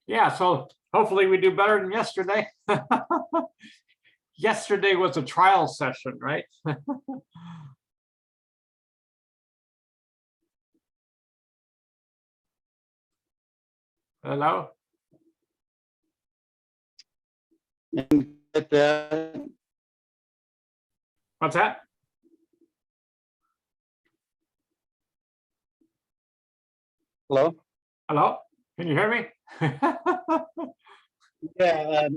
Yeah, so hopefully we do better than yesterday. Yesterday was a trial session, right? Hello? And get that. What's that? Hello? Hello? Can you hear me? Yeah,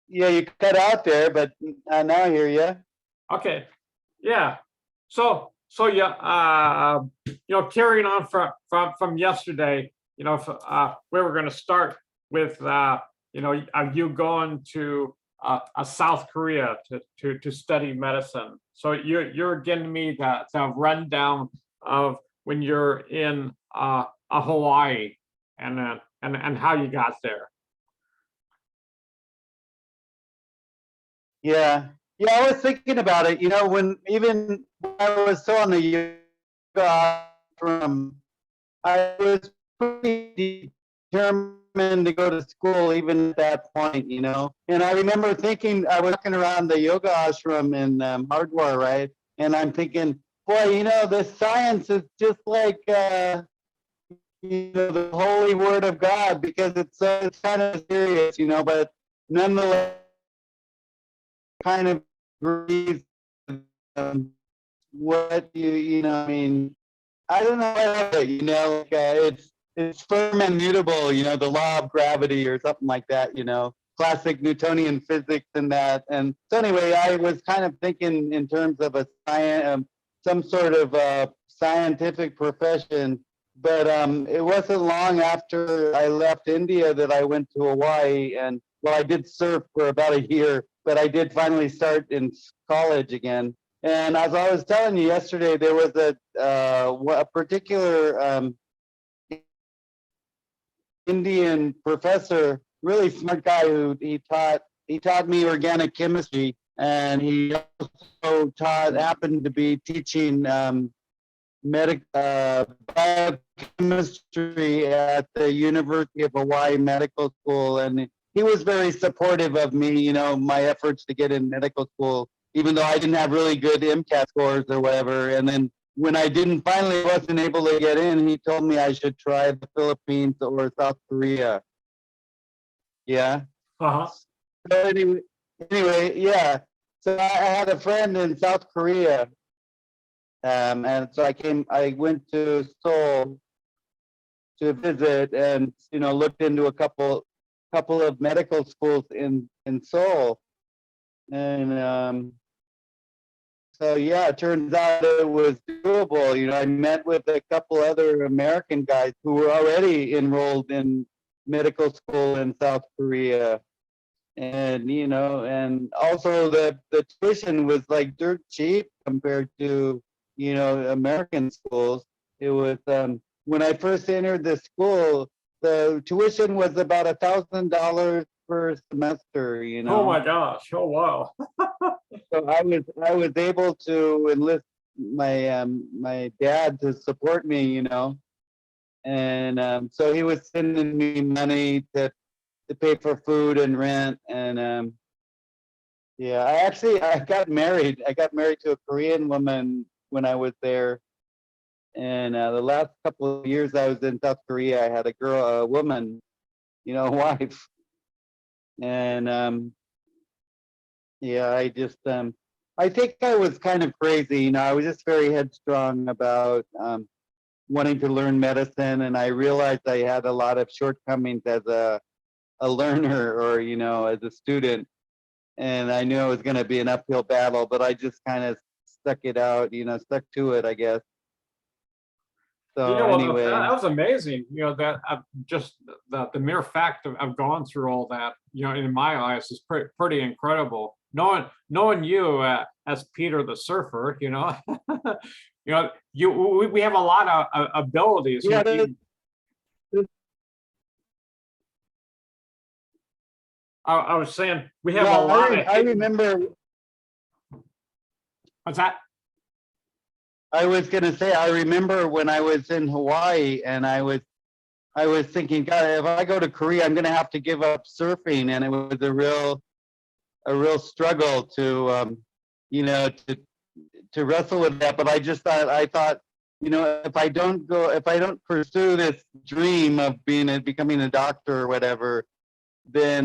yeah, you cut out there, but now I hear you. Okay, yeah. So yeah, carrying on from yesterday, we were going to start with you going to South Korea to study medicine. So you're giving me the rundown of when you're in Hawaii and how you got there. Yeah, yeah, I was thinking about it. When I was still on the yoga from, I was pretty determined to go to school even at that point. And I remember thinking, I was walking around the yoga ashram in Hardwar, right? And I'm thinking, boy, the science is just like the holy word of God, because it's kind of serious, but nonetheless kind of agrees what I mean, I don't know, like, it's firm and mutable, the law of gravity or something like that, classic Newtonian physics and that. And so anyway, I was kind of thinking in terms of a science, some sort of scientific profession. But it wasn't long after I left India that I went to Hawaii, and well, I did surf for about a year, but I did finally start in college again. And as I was telling you yesterday, there was a particular Indian professor, really smart guy, who he taught me organic chemistry, and he also happened to be teaching biochemistry at the University of Hawaii Medical School. And he was very supportive of me, my efforts to get in medical school, even though I didn't have really good MCAT scores or whatever. And then when I finally wasn't able to get in, he told me I should try the Philippines or South Korea. Yeah. Uh-huh. So anyway, yeah. So I had a friend in South Korea, and so I went to Seoul to visit, and looked into a couple of medical schools in Seoul. And so yeah, it turns out it was doable. I met with a couple other American guys who were already enrolled in medical school in South Korea. And and also the tuition was like dirt cheap compared to American schools. It was when I first entered the school, the tuition was about $1,000 per semester. Oh my gosh! Oh wow! So I was able to enlist my dad to support me. And so he was sending me money to pay for food and rent. And yeah, I got married. I got married to a Korean woman when I was there. And the last couple of years I was in South Korea, I had a woman, wife. And yeah, I think I was kind of crazy. I was just very headstrong about wanting to learn medicine, and I realized I had a lot of shortcomings as a learner, or as a student. And I knew it was going to be an uphill battle, but I just kind of stuck it out, stuck to it, I guess. So Well, that anyway, was amazing. That just the mere fact of going through all that, in my eyes, is pretty incredible. Knowing you as Peter the surfer, we have a lot of abilities. yeah, I was saying we have yeah, a lot of. I remember. What's that? I was going to say, I remember when I was in Hawaii, and I I was thinking, God, if I go to Korea, I'm going to have to give up surfing, and it was a real struggle to, you know, to wrestle with that. But I thought, you know, if I don't pursue this dream of becoming a doctor or whatever, then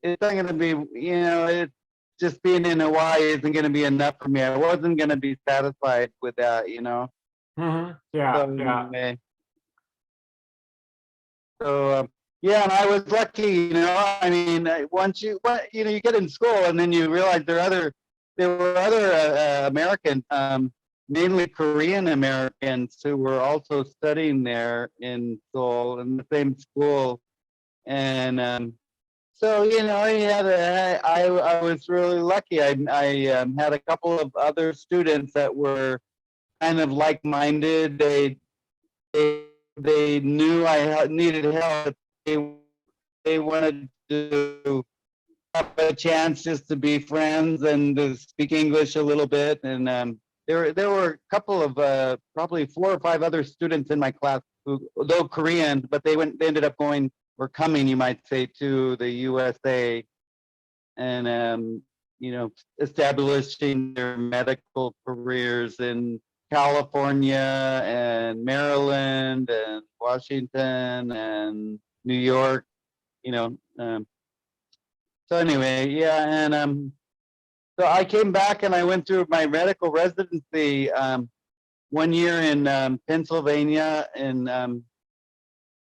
it's not going to be, you know, it just being in Hawaii isn't going to be enough for me. I wasn't going to be satisfied with that, you know. Yeah, So yeah. anyway, so yeah, and I was lucky, you know. I mean, you know, you get in school and then you realize there were other American, mainly Korean Americans who were also studying there in Seoul in the same school, and so you know, I was really lucky. I had a couple of other students that were kind of like-minded. They they knew I needed help. They wanted to have a chance just to be friends and to speak English a little bit. And there were a couple of probably 4 or 5 other students in my class who, though Korean, but they ended up going or coming, you might say, to the USA and you know, establishing their medical careers in California and Maryland and Washington and New York, you know. So anyway, yeah, and so I came back and I went through my medical residency 1 year in Pennsylvania in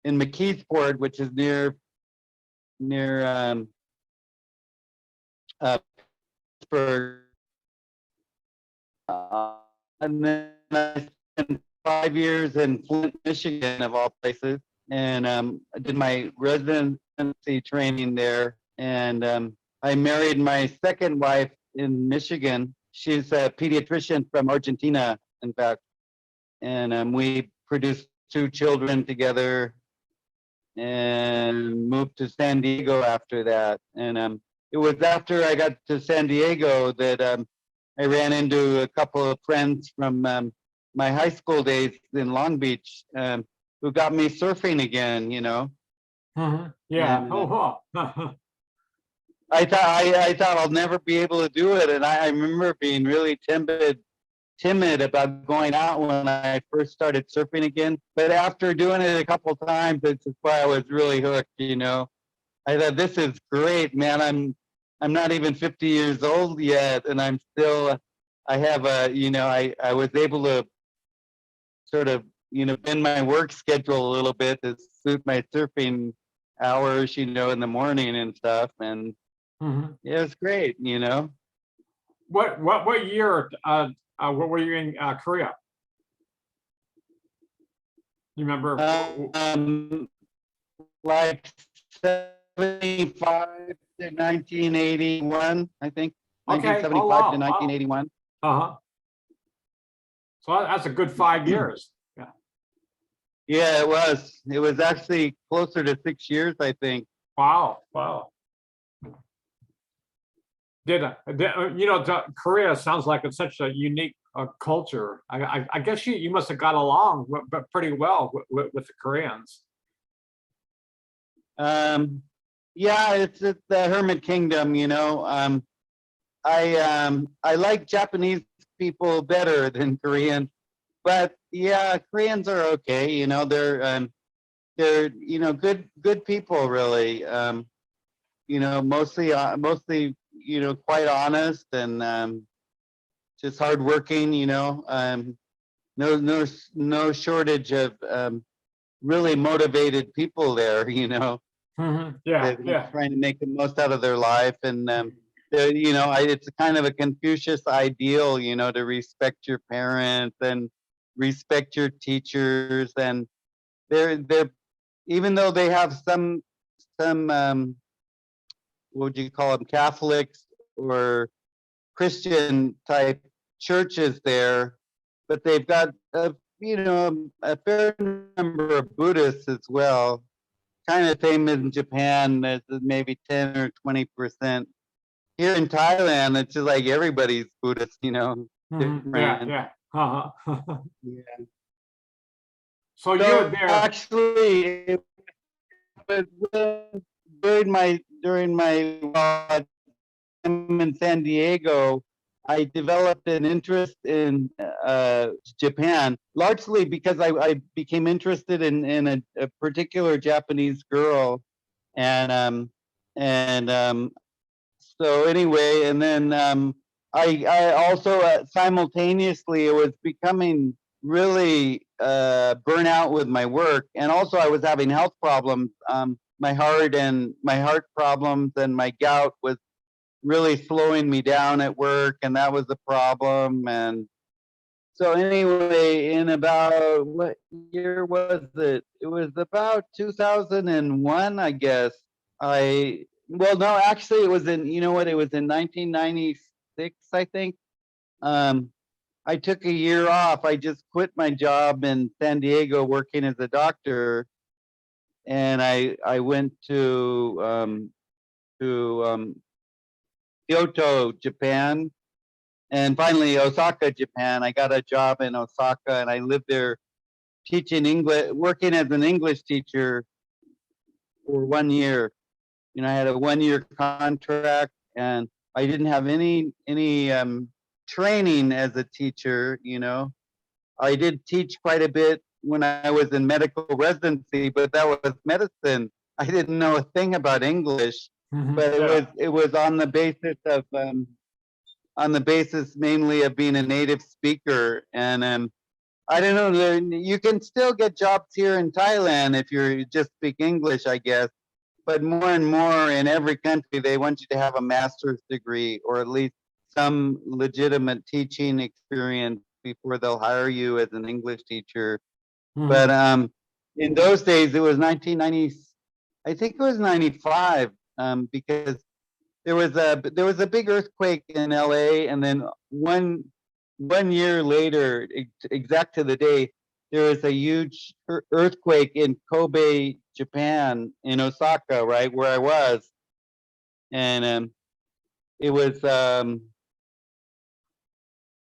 McKeesport, which is near Pittsburgh. And then I spent 5 years in Flint, Michigan, of all places, and I did my residency training there. And I married my second wife in Michigan. She's a pediatrician from Argentina, in fact, and we produced 2 children together, and moved to San Diego after that. And it was after I got to San Diego that I ran into a couple of friends from my high school days in Long Beach who got me surfing again, you know. Yeah. And Oh, wow. I thought I'll never be able to do it, and I remember being really timid about going out when I first started surfing again. But after doing it a couple times, it's why I was really hooked, you know. I thought, this is great, man. I'm not even 50 years old yet, and I'm still, I have a, you know, I was able to sort of, you know, bend my work schedule a little bit to suit my surfing hours, you know, in the morning and stuff. And it was great, you know. What year? What were you in Korea? You remember? Like 75 to 1981, I think. Okay. 1975 Oh, wow. to 1981. Uh-huh. So that's a good 5 years. Yeah. Yeah, it was. It was actually closer to 6 years, I think. Wow. Wow. You know, Korea sounds like it's such a unique culture. I guess you must have got along pretty well with the Koreans. Yeah, it's the Hermit Kingdom, you know. I like Japanese people better than Koreans, but yeah, Koreans are okay. You know, they're you know, good people, really. You know, mostly you know, quite honest and just hardworking. You know, no shortage of really motivated people there. You know, Yeah. that Yeah. trying to make the most out of their life, and you know, it's kind of a Confucius ideal, you know, to respect your parents and respect your teachers, and they're even though they have some what would you call them, Catholics or Christian type churches there, but they've got you know, a fair number of Buddhists as well. Kind of same in Japan, as maybe 10 or 20%. Here in Thailand, it's just like everybody's Buddhist, you know, Yeah. different. Yeah. Uh-huh. Yeah. So you were So there. actually, it was during my time in San Diego, I developed an interest in Japan, largely because I became interested in a particular Japanese girl, and so anyway, and then I also simultaneously it was becoming really burnout with my work, and also I was having health problems. My heart problems and my gout was really slowing me down at work, and that was the problem. And so anyway, in about what year was it? It was about 2001, I guess. Well, no, actually, it was in, you know what? It was in 1996, I think. Um, I took a year off. I just quit my job in San Diego working as a doctor, and I went to Kyoto, Japan, and finally Osaka, Japan. I got a job in Osaka, and I lived there teaching English, working as an English teacher for 1 year. I had a 1 year contract, and I didn't have any training as a teacher. I did teach quite a bit when I was in medical residency, but that was medicine. I didn't know a thing about English, but it was Yeah. it was on the basis mainly of being a native speaker. And I don't know, you can still get jobs here in Thailand if you just speak English, I guess. But more and more in every country, they want you to have a master's degree or at least some legitimate teaching experience before they'll hire you as an English teacher. But Mhm. in those days, it was 1990, I think it was 95, because there was a big earthquake in LA, and then one year later, exact to the day, there was a huge earthquake in Kobe, Japan, in Osaka, right where I was, and it was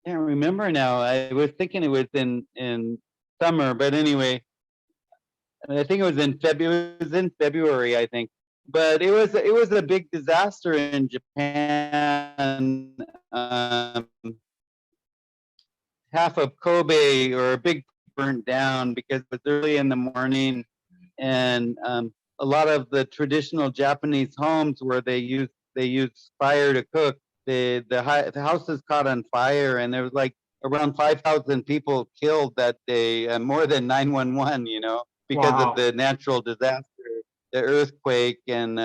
can't remember now. I was thinking it was in summer, but anyway, I think it was in February. It was in February, I think. But it was a big disaster in Japan. Half of Kobe, or a big, burnt down because it was early in the morning, and a lot of the traditional Japanese homes where they use fire to cook. The houses caught on fire, and there was like around 5,000 people killed that day, and more than 911. Because of Wow. the natural disaster, the earthquake, and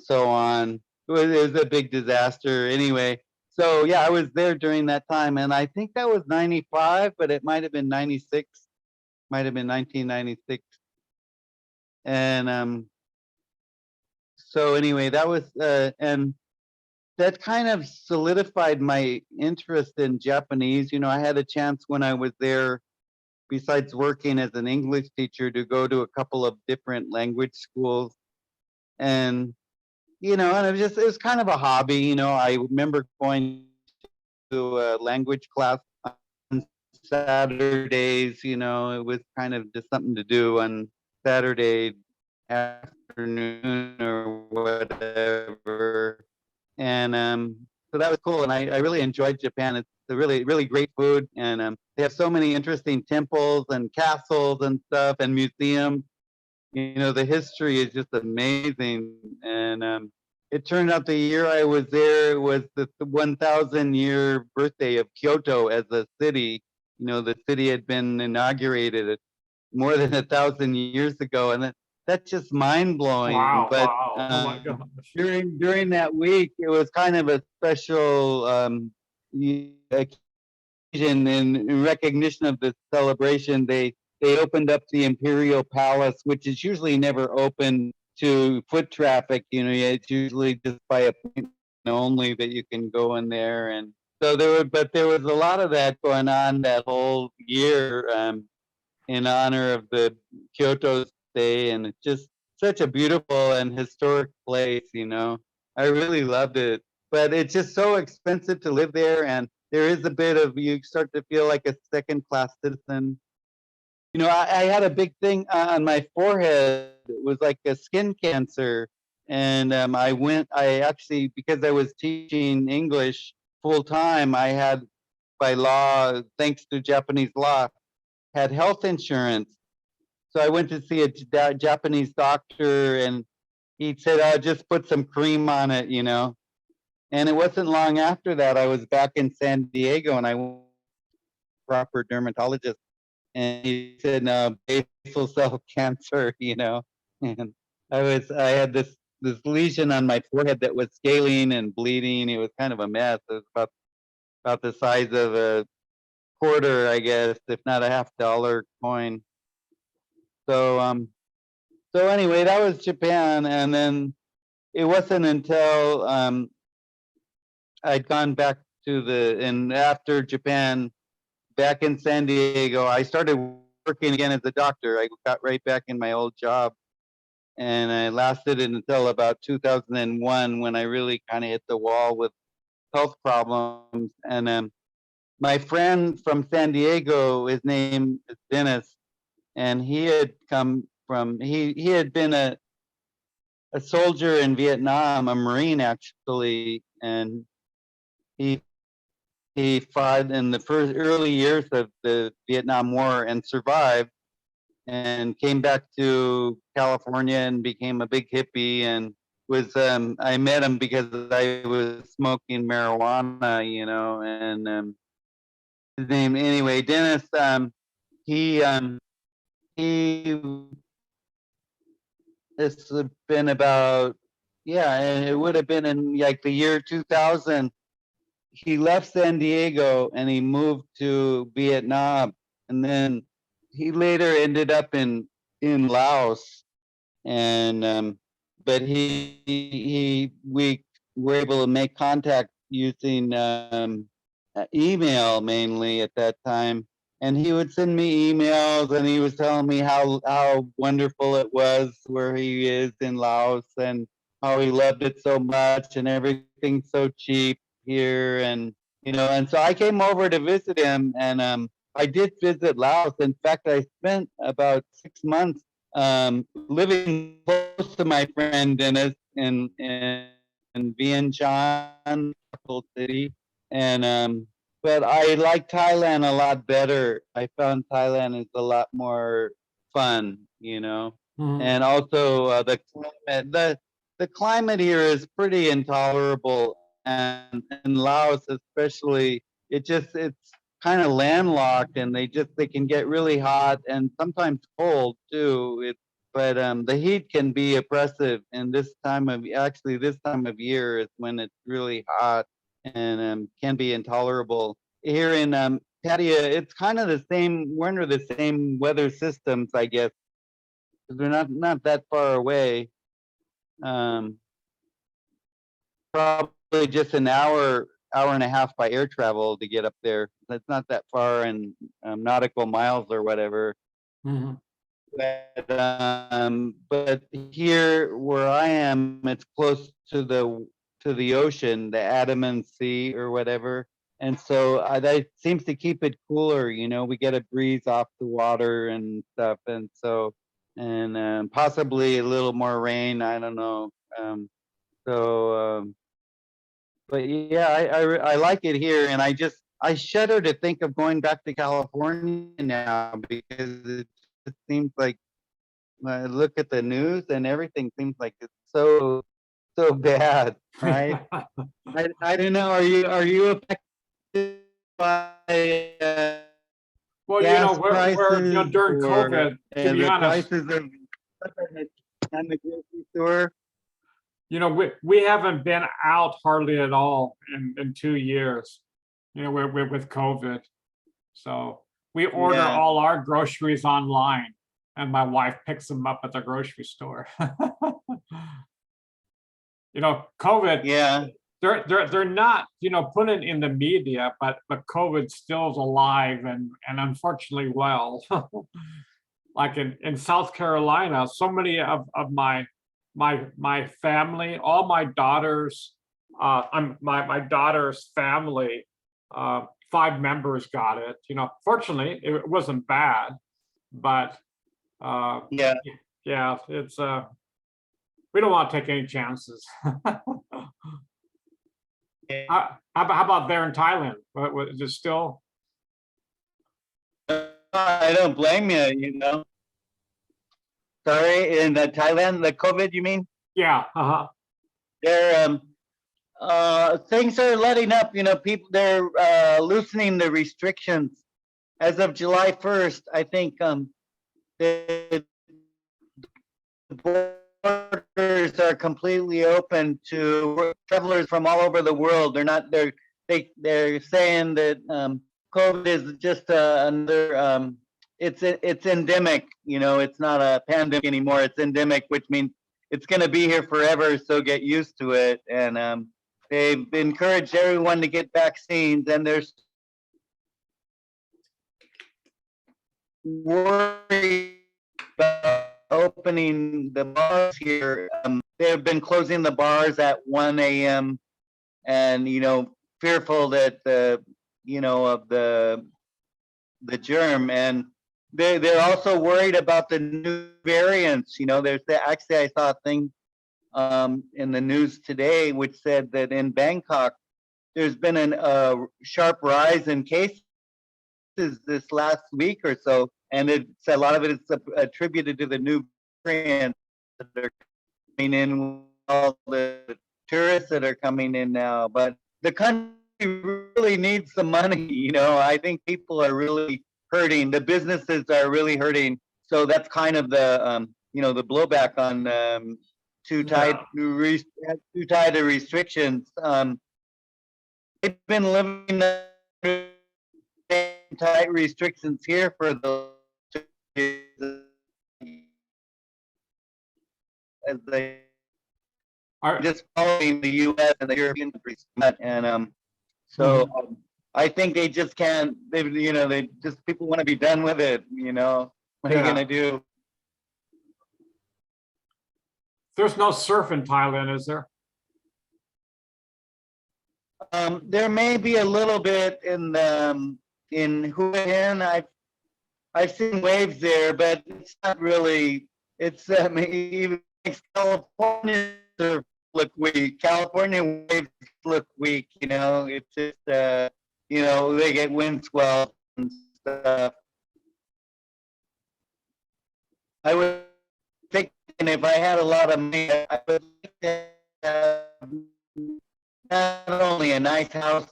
so on. It was a big disaster anyway. So yeah, I was there during that time, and I think that was 95, but it might have been 96, might have been 1996. And so anyway, and that kind of solidified my interest in Japanese. I had a chance when I was there, besides working as an English teacher, to go to a couple of different language schools. And and it was kind of a hobby. I remember going to a language class on Saturdays. It was kind of just something to do on Saturday afternoon or whatever. And so that was cool. And I really enjoyed Japan. It's a really, really great food. And they have so many interesting temples and castles and stuff and museums. The history is just amazing. And it turned out the year I was there was the 1,000-year birthday of Kyoto as a city. The city had been inaugurated more than 1,000 years ago, and that's just mind blowing. Wow. But Wow. Oh my gosh. during that week, it was kind of a special occasion in recognition of this celebration. They opened up the Imperial Palace, which is usually never open to foot traffic. It's usually just by appointment only that you can go in there. And so there was a lot of that going on that whole year, in honor of the Kyoto Day, and it's just such a beautiful and historic place. I really loved it, but it's just so expensive to live there, and there is a bit of, you start to feel like a second class citizen. I had a big thing on my forehead. It was like a skin cancer. And I actually, because I was teaching English full time, I had by law, thanks to Japanese law, had health insurance. So I went to see a Japanese doctor, and he said, "Oh, just put some cream on it." And it wasn't long after that I was back in San Diego, and I went to a proper dermatologist, and he said, "No, basal cell cancer." And I had this lesion on my forehead that was scaling and bleeding. It was kind of a mess. It was about the size of a quarter, I guess, if not a $half coin. So anyway, that was Japan, and then it wasn't until I'd gone back and after Japan, back in San Diego, I started working again as a doctor. I got right back in my old job, and I lasted until about 2001 when I really kind of hit the wall with health problems. And my friend from San Diego, his name is Dennis, and he had come from he had been a soldier in Vietnam, a Marine actually, and he he fought in the first early years of the Vietnam War and survived, and came back to California and became a big hippie, and was I met him because I was smoking marijuana, and his name anyway, Dennis. He he This would been about, yeah, and it would have been in like the year 2000. He left San Diego and he moved to Vietnam, and then he later ended up in Laos, and but we were able to make contact using email mainly at that time, and he would send me emails, and he was telling me how wonderful it was where he is in Laos, and how he loved it so much, and everything's so cheap here, and so I came over to visit him, and I did visit Laos. In fact, I spent about 6 months living close to my friend Dennis in Vientiane, capital city, and but I like Thailand a lot better. I found Thailand is a lot more fun, Mhm. and also the climate. The climate here is pretty intolerable, and in Laos especially, it's kind of landlocked, and they can get really hot and sometimes cold too. But the heat can be oppressive, and this time of year is when it's really hot, and can be intolerable. Here in Pattaya, it's kind of the same. We're under the same weather systems, I guess, 'cause we're not that far away. Um, Probably just an hour and a half by air travel to get up there. It's not that far in nautical miles or whatever. Mhm. But here where I am, it's close to the ocean, the Andaman Sea or whatever, and so that seems to keep it cooler. We get a breeze off the water and stuff, and so and possibly a little more rain. I don't know. So, but yeah, I like it here, and I shudder to think of going back to California now because it just seems like I look at the news and everything seems like it's so bad, right? I don't know. Are you affected by Well, gas we're prices during or COVID, to be the honest, prices of stuff at the grocery store? we haven't been out hardly at all in 2 years, with COVID. So we order Yeah, all our groceries online, and my wife picks them up at the grocery store. COVID, yeah, they're not, putting in the media, but COVID still's alive and unfortunately well. Like in South Carolina, so many of my family, all my daughters, my daughter's family, 5 members got it. Fortunately, it wasn't bad, but Yeah. yeah, it's we don't want to take any chances. How about there in Thailand? What is it still? I don't blame you, you know. Sorry, in Thailand, the COVID, you mean? Yeah. They're things are letting up, you know, people they're loosening the restrictions. As of July 1st, I think the borders are completely open to travelers from all over the world. They're not they're saying that COVID is just another it's endemic, you know, it's not a pandemic anymore. It's endemic, which means it's going to be here forever. So get used to it. And they've encouraged everyone to get vaccines, and there's worry about opening the bars here. They've been closing the bars at 1 a.m. and, you know, fearful that you know, of the germ. And they're also worried about the new variants. You know, actually I saw a thing in the news today which said that in Bangkok there's been a sharp rise in cases this last week or so, and it's a lot of it is attributed to the new variants that are coming in, all the tourists that are coming in now. But the country really needs the money. You know, I think people are really hurting. The businesses are really hurting. So that's kind of the you know, the blowback on too tight the restrictions. They've been living tight restrictions here for the as they Are, just following the U.S. and the European countries, and so I think they just can't. They, you know, they just people want to be done with it. You know, what are you gonna do? there's no surf in Thailand, is there? There may be a little bit in Hua Hin. I've seen waves there, but it's not really. It's even makes California look weak. California waves look weak. You know, it's just you know, they get wind swell and stuff. I would think, and if I had a lot of money, I would like to have not only a nice house,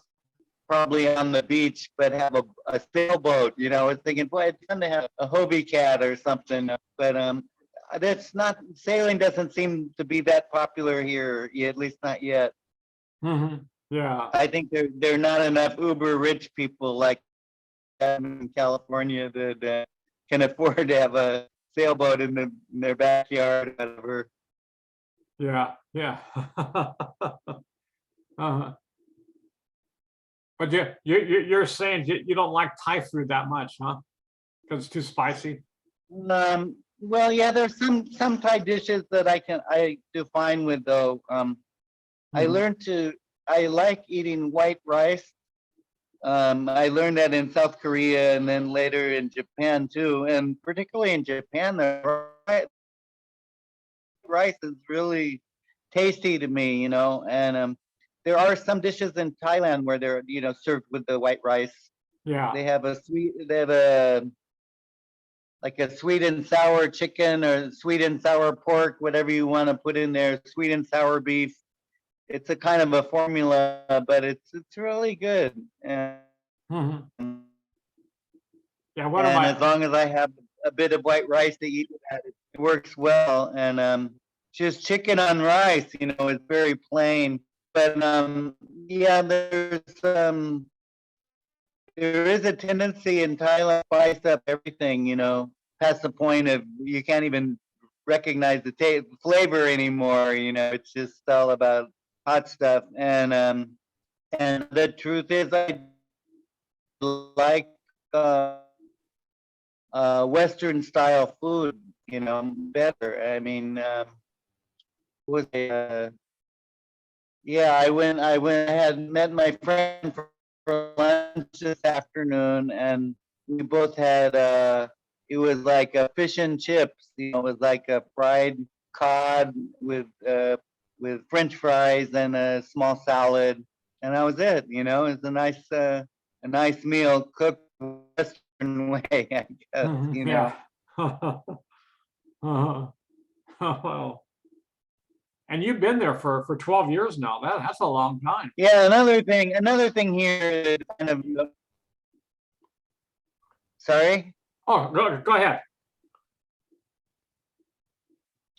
probably on the beach, but have a sailboat. You know, I was thinking, boy, it's fun to have a Hobie cat or something. But that's not, sailing doesn't seem to be that popular here, at least not yet. Yeah. I think there are not enough uber rich people like in California that can afford to have a sailboat in their backyard, or whatever. Yeah. But you're saying you don't like Thai food that much, huh? Because it's too spicy. Well, yeah, there's some Thai dishes that I do fine with, though. I like eating white rice. I learned that in South Korea and then later in Japan too, and particularly in Japan, the rice is really tasty to me, you know. And there are some dishes in Thailand where they're, you know, served with the white rice. Yeah. They have a like a sweet and sour chicken or sweet and sour pork, whatever you want to put in there, sweet and sour beef. It's a kind of a formula, but it's really good. And Yeah. as long as I have a bit of white rice to eat with that, it works well. And just chicken on rice, you know, is very plain. But yeah, there is a tendency in Thailand to spice up everything, you know, past the point of you can't even recognize the flavor anymore. You know, it's just all about hot stuff. And the truth is, I like Western style food, you know, better. I mean, was yeah, I had met my friend for lunch this afternoon, and we both had it was like a fish and chips. You know, it was like a fried cod with French fries and a small salad, and that was it. You know, it's a nice meal cooked Western way, I guess. You Yeah. know. Well, and you've been there for 12 years now. That's a long time. Yeah. Another thing here is kind of. Sorry. Oh, go ahead.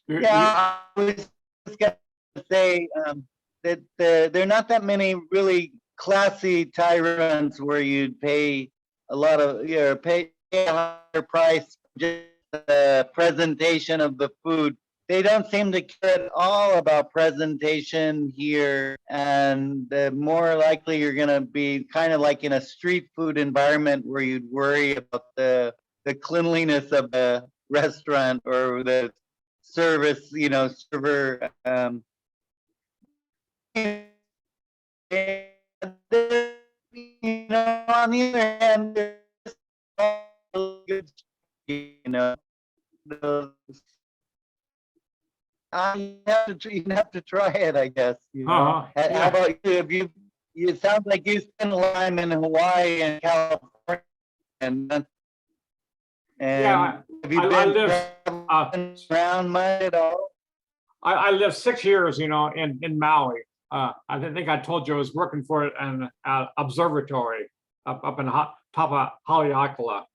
Yeah, I was just gonna say that there are not that many really classy Thai restaurants where you'd pay a lot of, pay a higher price for just the presentation of the food. They don't seem to care at all about presentation here, and more likely you're gonna be kind of like in a street food environment where you'd worry about the cleanliness of the restaurant or the service, server. On the other hand, there's all good, you know, those, you have to try it, I guess. How Yeah. about you? It sounds like you spent a lot of time in Hawaii and California, and Yeah, have you I been lived around much at all? I lived 6 years, in Maui. I think I told you I was working for an observatory up in top of Haleakala.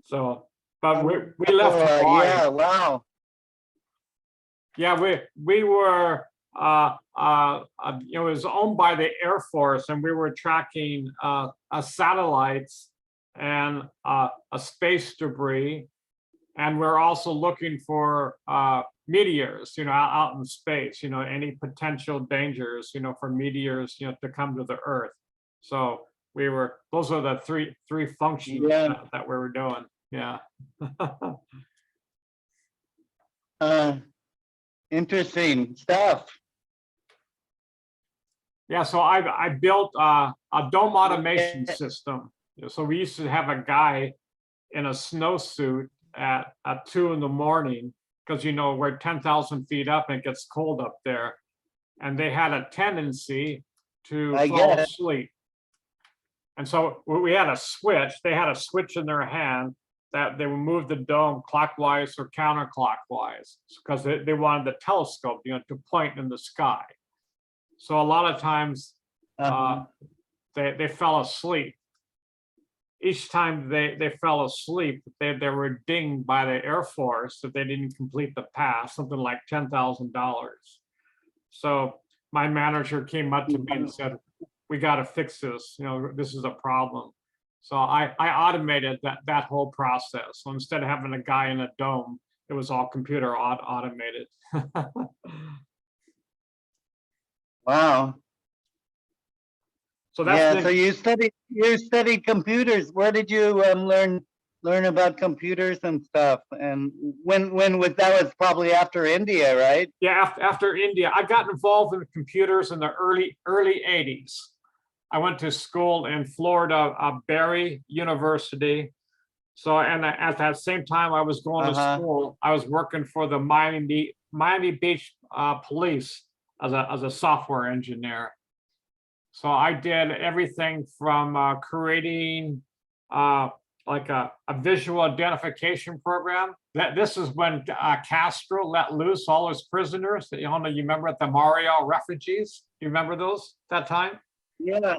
So, but we left Hawaii. Yeah, wow. Yeah, we were it was owned by the Air Force, and we were tracking satellites and a space debris, and we're also looking for meteors, out in space, any potential dangers, for meteors, to come to the Earth. So those are the three functions that we were doing. Yeah. Interesting stuff. Yeah, so I built a dome automation system. So we used to have a guy in a snowsuit at 2 a.m, because we're 10,000 feet up and it gets cold up there, and they had a tendency to fall asleep. And so we had a switch. They had a switch in their hand that they would move the dome clockwise or counterclockwise, because they wanted the telescope, to point in the sky. So a lot of times they fell asleep. Each time they fell asleep, they were dinged by the Air Force that they didn't complete the pass, something like $10,000. So my manager came up to me and said, "We got to fix this. This is a problem." So I automated that whole process. So instead of having a guy in a dome, it was all computer automated. Wow. So that's so you studied computers. Where did you learn about computers and stuff? And when was that? Was probably after India, right? Yeah, after India. I got involved in computers in the early 80s. I went to school in Florida, Berry University. So, and at that same time I was going to school, I was working for the Miami Beach Police as a software engineer. So I did everything from creating like a visual identification program. This is when Castro let loose all his prisoners. You remember at the Mario refugees? You remember those that time? Yeah.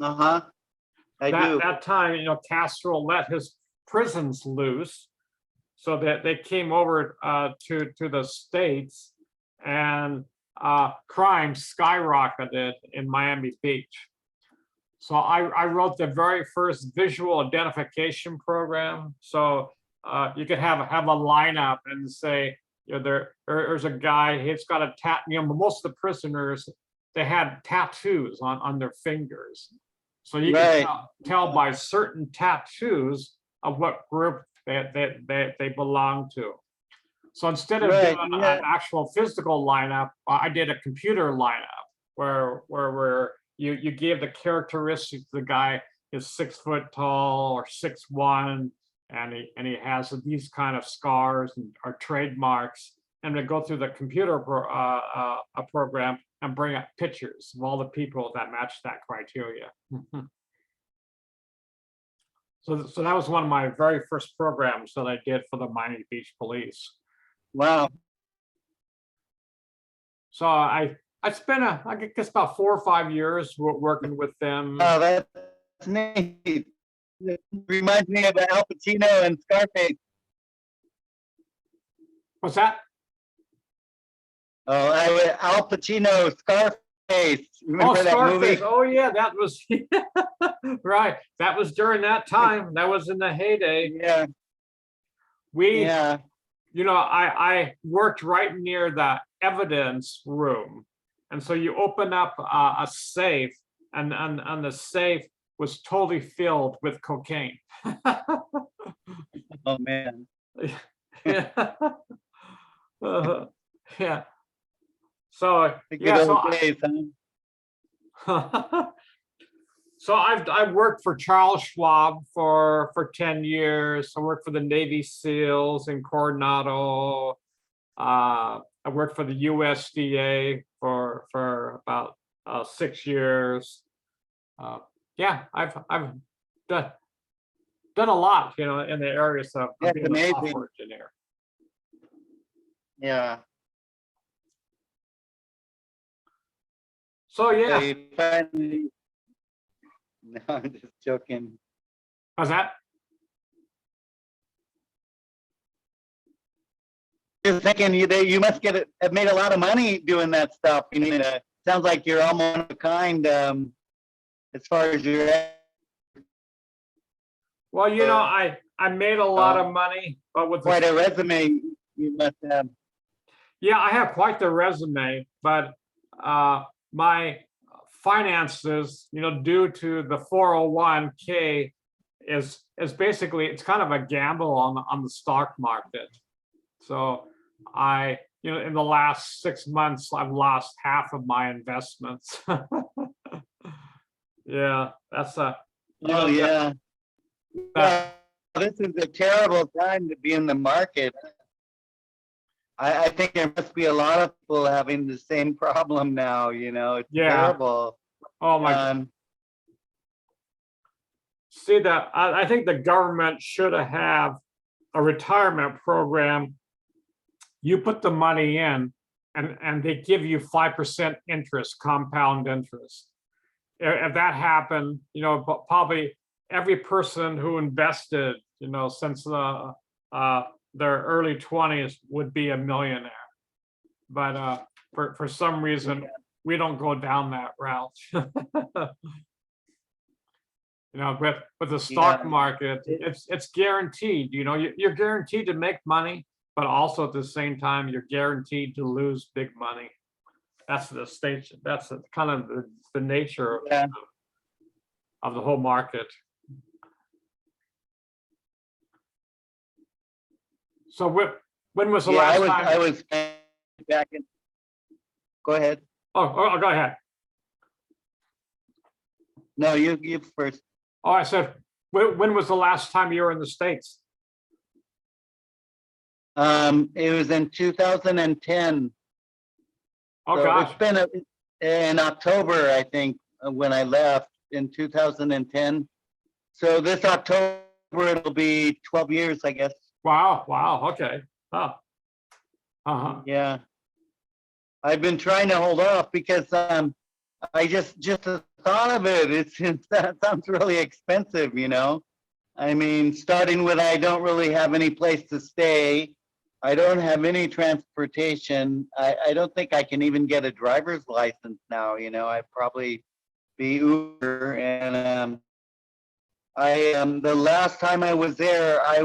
I do. That time, Castro let his prisons loose, so that they came over to the States, and crime skyrocketed in Miami Beach. So I wrote the very first visual identification program. So you could have a lineup and say, there's a guy, he's got a most of the prisoners, they had tattoos on their fingers. So you can tell by certain tattoos of what group they belong to. So instead of doing an actual physical lineup, I did a computer lineup where you gave the characteristics of the guy, is 6 foot tall or 6'1", and he has these kind of scars and or trademarks, and they go through the computer a program and bring up pictures of all the people that match that criteria. So that was one of my very first programs that I did for the Miami Beach Police. Wow. So I spent I guess about 4 or 5 years working with them. Oh, that's neat. It reminds me of Al Pacino and Scarface. What's that? Oh, Al Pacino, Scarface. Remember that Scarface. movie? Oh yeah, that was right. That was during that time. That was in the heyday. Yeah. Yeah. You know, I worked right near the evidence room, and so you open up a safe, and the safe was totally filled with cocaine. Oh man. Yeah. Yeah. So The good yeah, old days, huh? so I've worked for Charles Schwab for 10 years. I worked for the Navy SEALs in Coronado. I worked for the USDA for about 6 years. Yeah, I've done a lot, you know, in the areas of That's being a amazing. software engineer. Yeah. So So yeah, you finally, no, I'm just joking. how's that? Just thinking you must have made a lot of money doing that stuff. You need to, sounds like you're almost one of a kind as far as your Well, you know, I made a lot of money, but with quite a resume you must have. yeah, I have quite the resume, but my finances, you know, due to the 401k is basically, it's kind of a gamble on the stock market. So you know, in the last 6 months, I've lost half of my investments. Yeah, that's Oh yeah. Well, this is a terrible time to be in the market. I think there must be a lot of people having the same problem now, you know, it's terrible. Oh my God. See that, I think the government should have a retirement program. You put the money in and they give you 5% interest, compound interest. If that happened, you know, probably every person who invested, you know, since their early 20s would be a millionaire. But for some reason, we don't go down that route. You know, with the stock market, it's guaranteed. You know, you're guaranteed to make money, but also at the same time, you're guaranteed to lose big money. That's the stage. That's kind of the nature of the whole market. So when was the last time? I was back in. Go ahead. Oh, go ahead. No, you first. Oh, I said, when was the last time you were in the States? It was in 2010. Oh so gosh. It's been in October, I think, when I left in 2010. So this October it'll be 12 years, I guess. Wow. Wow. Okay. Oh. Yeah. I've been trying to hold off because I just the thought of it, that sounds really expensive, you know. I mean, starting with I don't really have any place to stay. I don't have any transportation. I don't think I can even get a driver's license now, you know. I'd probably be Uber. And the last time I was there, I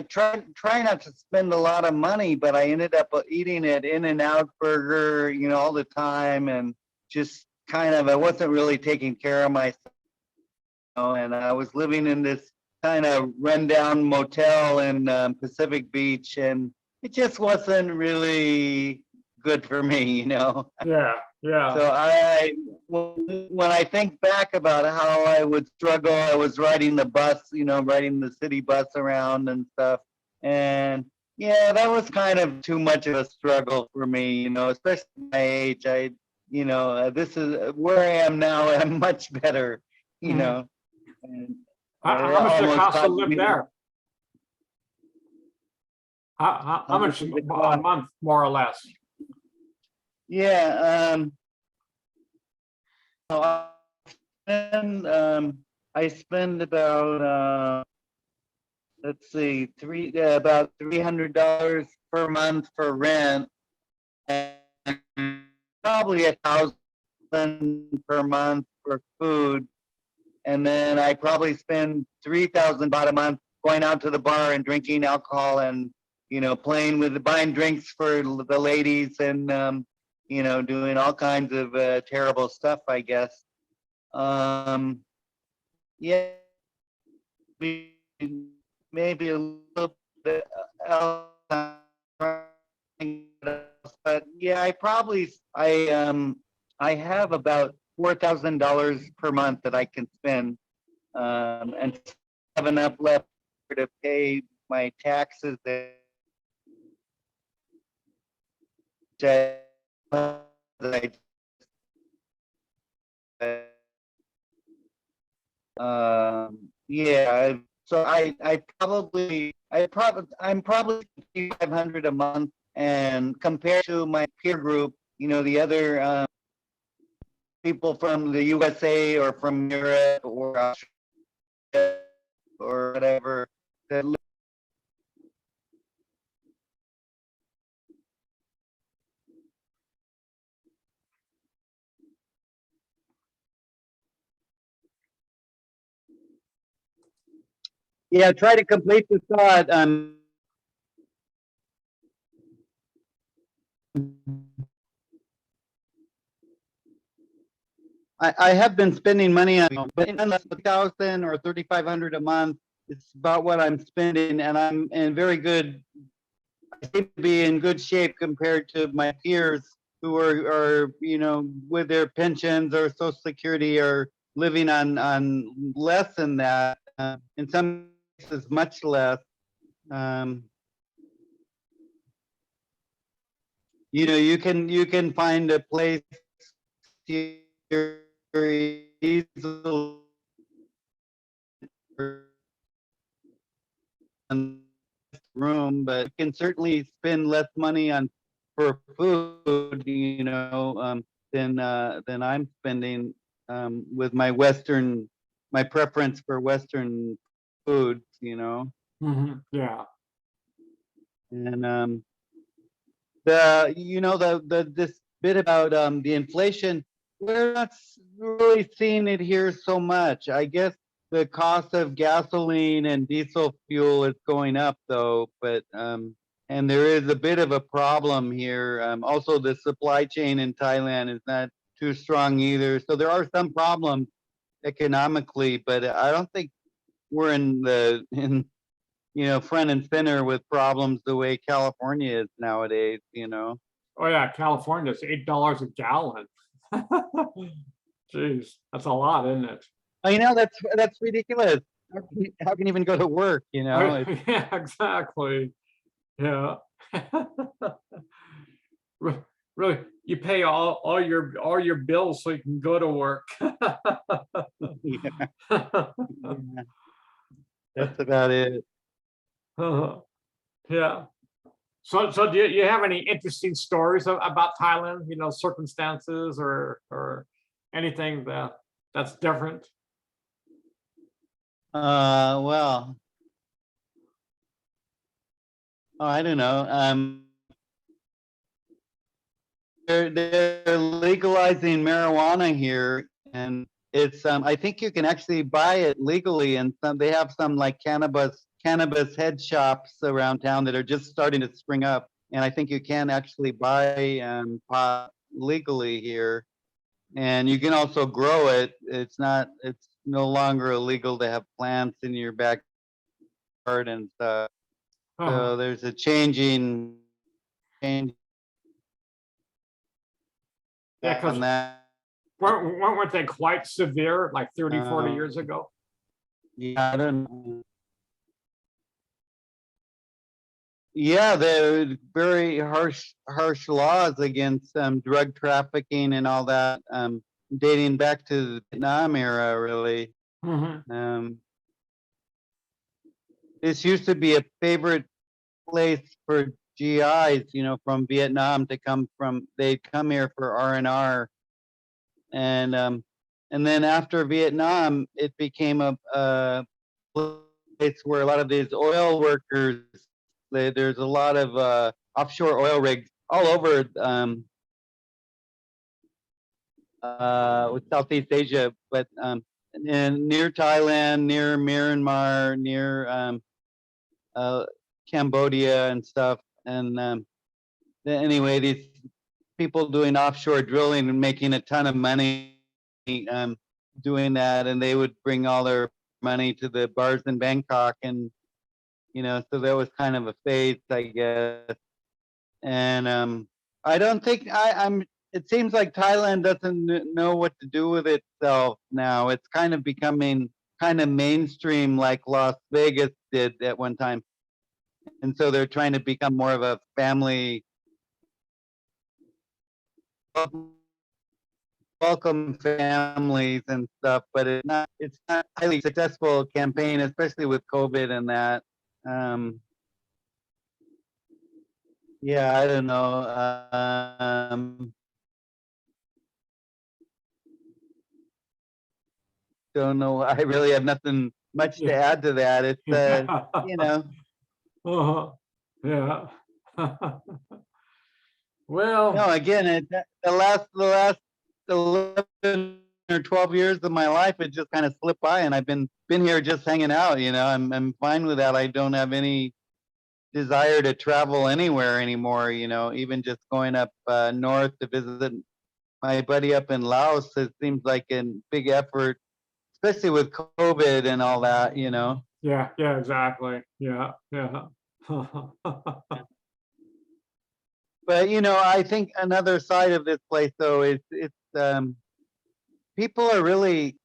try not to spend a lot of money, but I ended up eating at In-N-Out Burger, you know, all the time, and just kind of, I wasn't really taking care of myself, you know, and I was living in this kind of rundown motel in Pacific Beach, and it just wasn't really good for me, you know. Yeah. Yeah. So when I think back about how I would struggle, I was riding the bus, riding the city bus around and stuff. And yeah, that was kind of too much of a struggle for me, especially at my age. This is where I am now. I'm much better, Mhm. and How much does it almost cost to caused live me to, there? How how much much does it a cost? month, more or less? Yeah, so I spend about let's see, about $300 per month for rent, and probably 1,000 per month for food, and then I probably spend 3,000 about a month going out to the bar and drinking alcohol and buying drinks for the ladies and doing all kinds of terrible stuff, I guess. Um, yeah, maybe a little bit else, but yeah, I have about $4,000 per month that I can spend, and have enough left to pay my taxes that I yeah, so I'm probably 500 a month, and compared to my peer group, the other people from the USA or from Europe or Australia or whatever that yeah, try to complete the thought. I have been spending money on, but unless 1,000 or 3,500 a month, it's about what I'm spending, and I'm in very good. I seem to be in good shape compared to my peers who are with their pensions or Social Security or living on less than that. In some cases, much less. Um, you can find a place here easily room, but you can certainly spend less money on for food, than I'm spending with my preference for Western foods. Yeah. And the this bit about the inflation, we're not really seeing it here so much. I guess the cost of gasoline and diesel fuel is going up though, but and there is a bit of a problem here. Also, the supply chain in Thailand is not too strong either. So there are some problems economically, but I don't think we're in front and center with problems the way California is nowadays. Oh yeah, California's $8 a gallon. Jeez, that's a lot, isn't it? That's ridiculous. How can you even go to work? Yeah, exactly. Yeah. Re- Really, you pay all your bills so you can go to work. Yeah, that's about it. Yeah. So do you have any interesting stories about Thailand? Circumstances or anything that's different? Well, oh, I don't know. They're legalizing marijuana here, and it's I think you can actually buy it legally, and they have some like cannabis head shops around town that are just starting to spring up, and I think you can actually buy pot legally here, and you can also grow it. It's no longer illegal to have plants in your backyard and stuff. Uh-huh. So there's a change Yeah, on because that. weren't they quite severe like 30, 40 Um, years ago? yeah, I don't know. Yeah, there were very harsh laws against drug trafficking and all that, dating back to the Vietnam era, really. Mhm. Um, this used to be a favorite place for GIs, from Vietnam to they'd come here for R&R. And then after Vietnam, it became a place where a lot of these oil workers, there's a lot of offshore oil rigs all over with Southeast Asia, but and near Thailand, near Myanmar, near Cambodia and stuff. And anyway, these people doing offshore drilling and making a ton of money doing that, and they would bring all their money to the bars in Bangkok, and so that was kind of a phase, I guess. And I don't think I'm. It seems like Thailand doesn't know what to do with itself now. It's kind of becoming kind of mainstream, like Las Vegas did at one time, and so they're trying to become more of a family welcome families and stuff, but it's not highly successful campaign, especially with COVID and that. Yeah, I don't know. Don't know. I really have nothing much to add to that. It's you know, Uh-huh. Yeah. Well, no. Again, the last 11 or 12 years of my life, it just kind of slipped by, and I've been here just hanging out. I'm fine with that. I don't have any desire to travel anywhere anymore. Even just going up north to visit my buddy up in Laos. It seems like a big effort, especially with COVID and all that. yeah, yeah, exactly. Yeah, yeah. But I think another side of this place, though, is people are really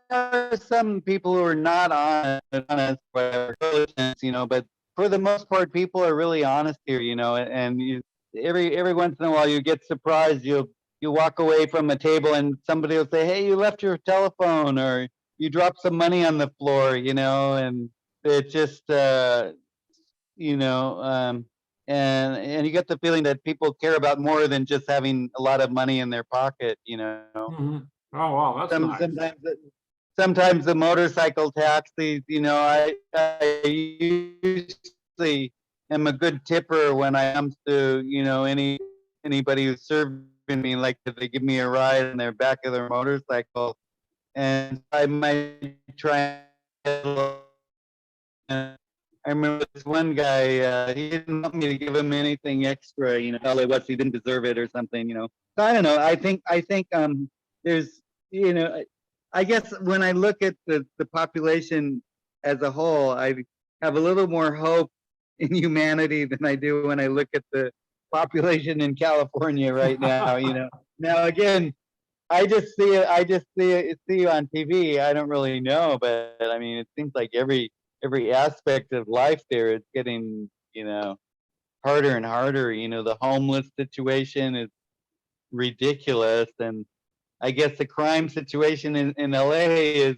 there are some people who are not honest, whatever, but for the most part, people are really honest here, and every once in a while you get surprised. You walk away from a table and somebody will say, "Hey, you left your telephone," or you dropped some money on the floor, and it just you know and you get the feeling that people care about more than just having a lot of money in their pocket. Mhm. Oh, wow, that's Some nice. sometimes sometimes the motorcycle taxis, I usually am a good tipper when I comes to, anybody who's serving me, like if they give me a ride in their back of their motorcycle, and I might try. I remember this one guy, he didn't want me to give him anything extra, all it was he didn't deserve it or something. So I don't know. I think there's, you know, I guess when I look at the population as a whole, I have a little more hope in humanity than I do when I look at the population in California right now. Now again, I just see it. I just see you on TV. I don't really know, but I mean, it seems like every aspect of life there is getting harder and harder. The homeless situation is ridiculous, and I guess the crime situation in LA is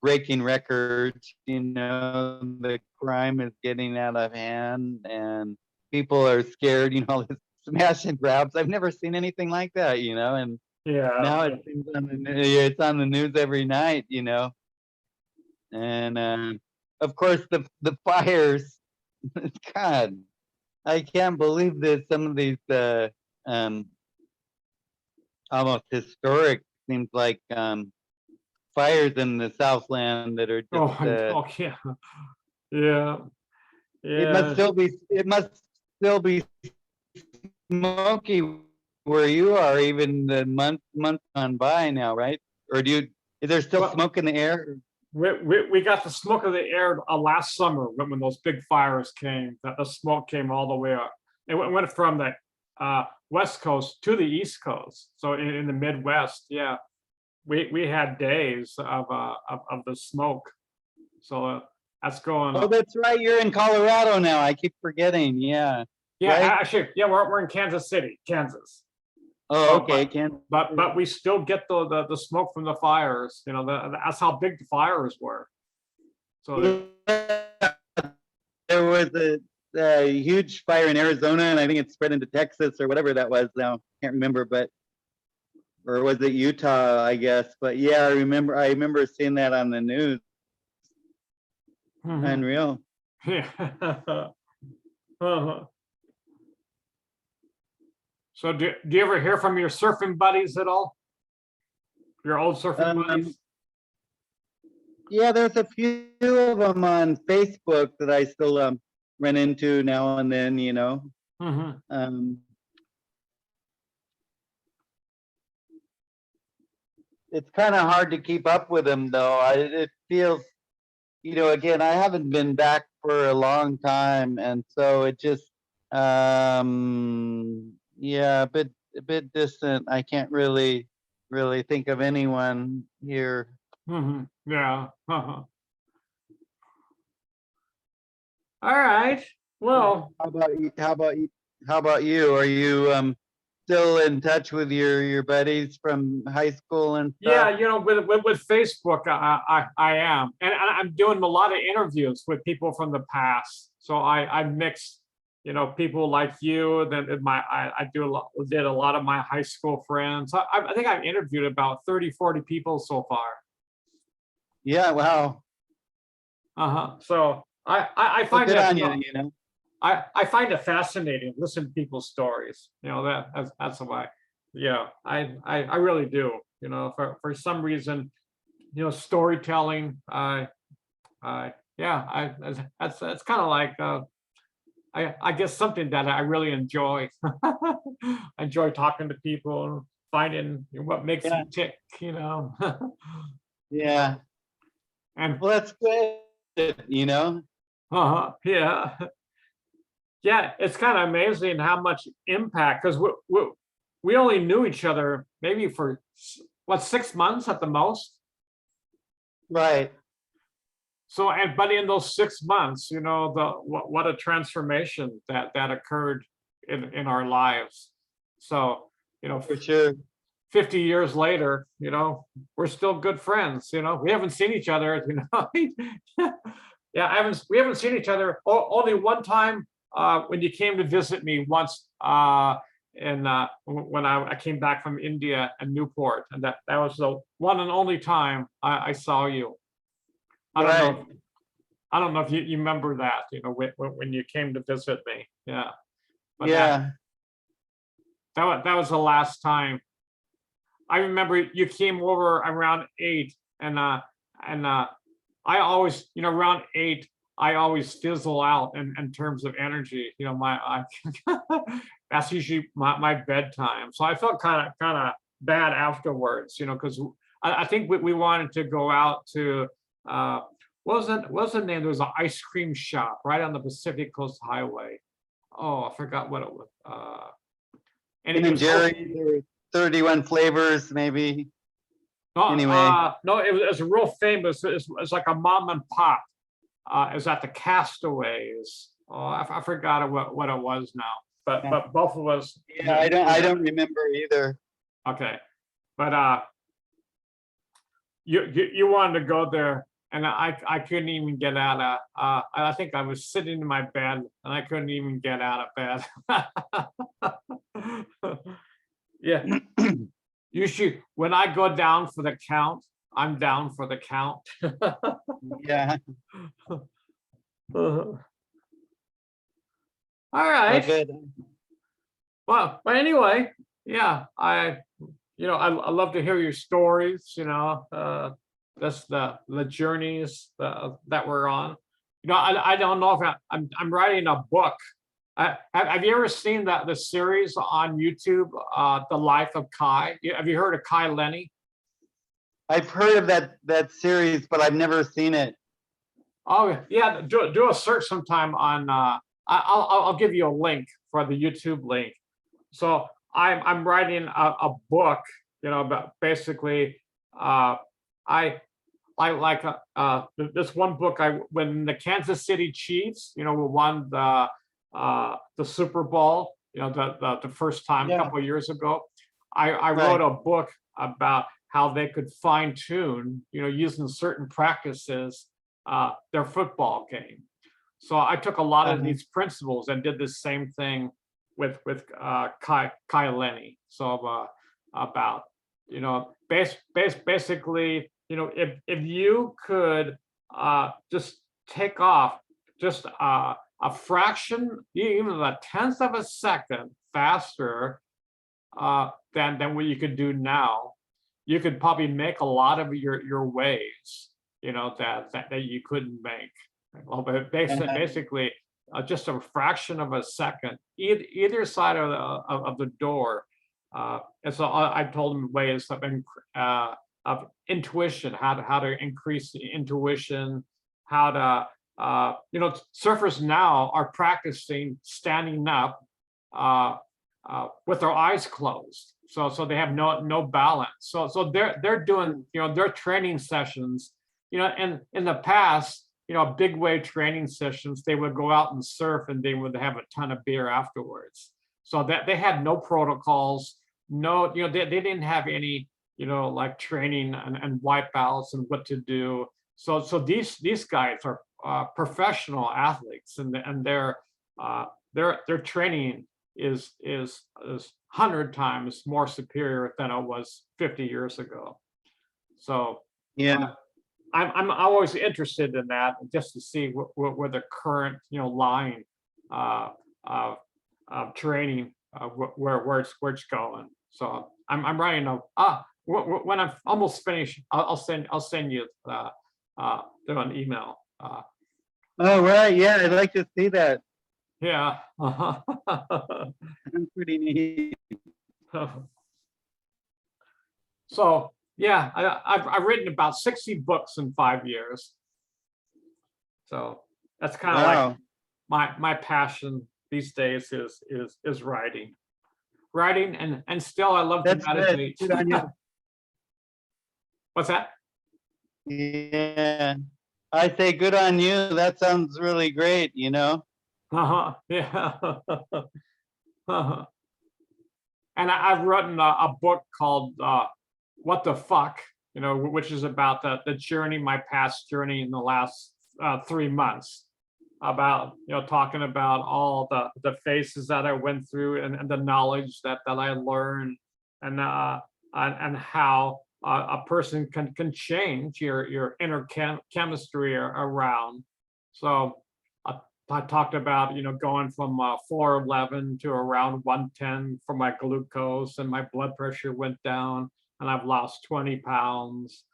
breaking records. The crime is getting out of hand, and people are scared. This smash and grabs. I've never seen anything like that. And Yeah. now it seems it's on the news every night. And of course the fires. God, I can't believe this. Some of these um, almost historic seems like fires in the Southland that are just. Oh, oh, yeah. Yeah. Yeah. It must still be smoky where you are, even the month gone by now, right? Or is there still Well, smoke in the air? we got the smoke of the air last summer when those big fires came. That the smoke came all the way up. It went from the west coast to the east coast. So in the Midwest, yeah, we had days of the smoke. So that's going Oh, up. that's right. You're in Colorado now. I keep forgetting. Yeah. Yeah, Right? actually, yeah, we're in Kansas City, Kansas. Oh, So, okay. Can't. but we still get the smoke from the fires. You know, that's how big the fires were. So There was a huge fire in Arizona, and I think it spread into Texas or whatever that was. Now can't remember, but or was it Utah? I guess. But yeah, I remember. I remember seeing that on the news. mhm. Unreal. Yeah. Uh-huh. So do you ever hear from your surfing buddies at all? Your old surfing buddies? Yeah, there's a few of them on Facebook that I still run into now and then. You know. Mhm. It's kind of hard to keep up with them though. It feels, you know, again, I haven't been back for a long time, and so it just, yeah, a bit distant. I can't really think of anyone here. Mhm. Yeah. Uh-huh. All right. Well, How about you? How about you? How about you? Are you still in touch with your buddies from high school and stuff? yeah, you know, with Facebook, I am, and I'm doing a lot of interviews with people from the past. So I mix, you know, people like you. Then I did a lot of my high school friends. I think I've interviewed about 30, 40 people so far. Yeah. Wow. Uh-huh. So I Well, find good that, on you you. know, You know. I find it fascinating to listen to people's stories. You know, that's why. Yeah, I really do. You know, for some reason, you know, storytelling. Yeah, that's kind of like I guess something that I really enjoy. I enjoy talking to people, finding what makes Yeah. them tick. You know, Yeah. and Well, that's good. You know. yeah. Yeah, it's kind of amazing how much impact, because we only knew each other maybe for what, 6 months at the most. Right. So, but in those 6 months, you know, what a transformation that occurred in our lives. So, you know, For sure. 50 years later, you know, we're still good friends. You know, we haven't seen each other. You know, yeah, we haven't seen each other only one time when you came to visit me once, and when I came back from India and Newport, and that was the one and only time I saw you. I don't Right. know. I don't know if you remember that. You know, when you came to visit me. Yeah, but Yeah. that was the last time. I remember you came over around 8, and I always, you know, around 8, I always fizzle out in terms of energy. You know, that's usually my bedtime. So I felt kind of bad afterwards, you know, because I think we wanted to go out to what was the name? There was an ice cream shop right on the Pacific Coast Highway. Oh, I forgot what it was. And Ben it and was called, Jerry's or 31 flavors, maybe. no, Anyway. no, it was real famous. It's like a mom and pop. It was at the Castaways. Oh, I forgot what it was now. Yeah, But both of us. yeah, I don't remember either. Okay, but you wanted to go there, and I couldn't even get out of. I think I was sitting in my bed, and I couldn't even get out of bed. Yeah. Usually, when I go down for the count, I'm down for the count. Yeah. All Well, right. good. Well, but anyway, yeah, you know, I love to hear your stories. You know, that's the journeys that we're on. You know, I don't know if I'm writing a book. Have you ever seen the series on YouTube, The Life of Kai? Have you heard of Kai Lenny? I've heard of that series, but I've never seen it. Oh yeah, do a search sometime on. I'll give you a link for the YouTube link. So I'm writing a book, about basically. I I like this one book. When the Kansas City Chiefs, won the Super Bowl, the first time a Yeah. couple of years ago. I Right. wrote a book about how they could fine tune, using certain practices, their football game. So I took a lot of Uh-huh. these principles and did the same thing with Kai Lenny. So about basically, if you could just take off just a fraction, even a tenth of a second faster than what you could do now, you could probably make a lot of your waves, that you couldn't make. Well, but Uh-huh. basically, just a fraction of a second, either side of the door. And so I told them ways of intuition, how to increase the intuition, how to surfers now are practicing standing up with their eyes closed, so they have no balance. So they're doing their training sessions. And in the past, big wave training sessions, they would go out and surf and they would have a ton of beer afterwards. So that they had no protocols, no, they didn't have any, like training and wipeouts and what to do. So these guys are professional athletes, and their training is 100 times more superior than it was 50 years ago. So Yeah. I'm always interested in that, just to see where the current line of training, where it's going. So I'm writing when I'm almost finished, I'll send you an email. Oh, right. Yeah, I'd like to see that. Yeah. That's pretty neat. So yeah, I've written about 60 books in 5 years. So that's kind of like my passion these days is writing, and still I love to That's good. meditate. Good on you. What's that? Yeah. I say good on you. That sounds really great, Yeah. And I've written a book called "What the Fuck," which is about the journey, my past journey in the last 3 months, about talking about all the phases that I went through, and the knowledge that I learned, and how a person can change your inner chemistry around. So I talked about going from 411 to around 110 for my glucose, and my blood pressure went down, and I've lost 20 pounds.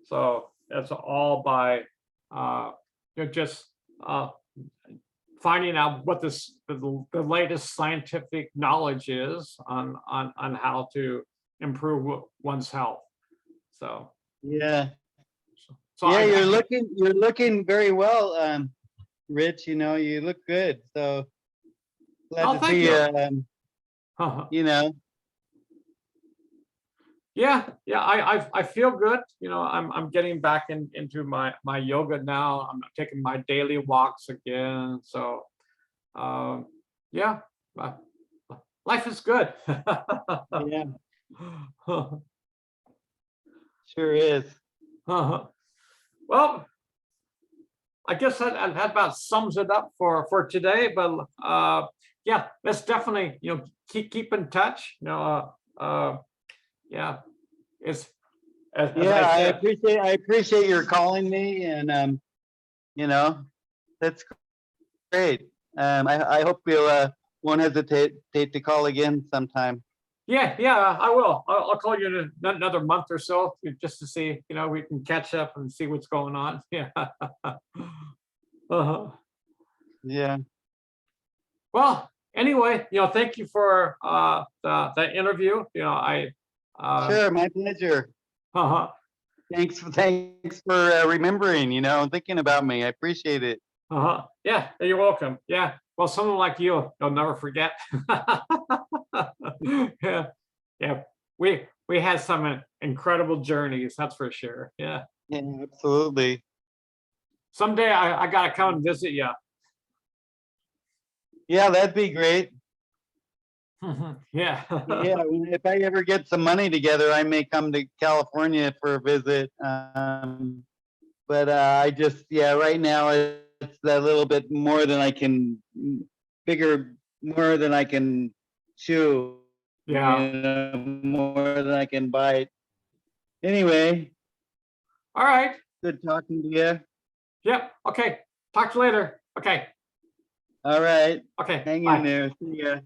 So it's all by just finding out what the latest scientific knowledge is on how to improve one's health. So Yeah. so Yeah, I you're looking very well, Rich. You look good. So glad oh, to thank see you. you. Yeah, I feel good. I'm getting back into my yoga now. I'm taking my daily walks again. So yeah, uh, life is good. Yeah, sure is. Well, I guess that about sums it up for today. But yeah, let's definitely keep in touch. Yeah, it's as Yeah, I I said. appreciate your calling me, and you know, that's great. I hope you won't hesitate to call again sometime. Yeah, I will. I'll call you in another month or so, just to see, we can catch up and see what's going on. Yeah. Uh-huh. Yeah, Well, anyway, thank you for the interview. I sure, my pleasure. uh Thanks for remembering, and thinking about me. I appreciate it. Yeah, you're welcome. Yeah. Well, someone like you'll never forget. Yeah. Yeah. We had some incredible journeys, that's for sure. Yeah. Yeah, absolutely. Someday I gotta come and visit you. Yeah, that'd be great. Yeah. Yeah, if I ever get some money together, I may come to California for a visit. But I just, yeah, right now it's a little bit more than I can, bigger, more than I can chew, Yeah. more than I can bite. Anyway, All right. good talking to you. Yep. Okay. Talk to you later. Okay. All right, Okay. hang in Bye. there. See ya.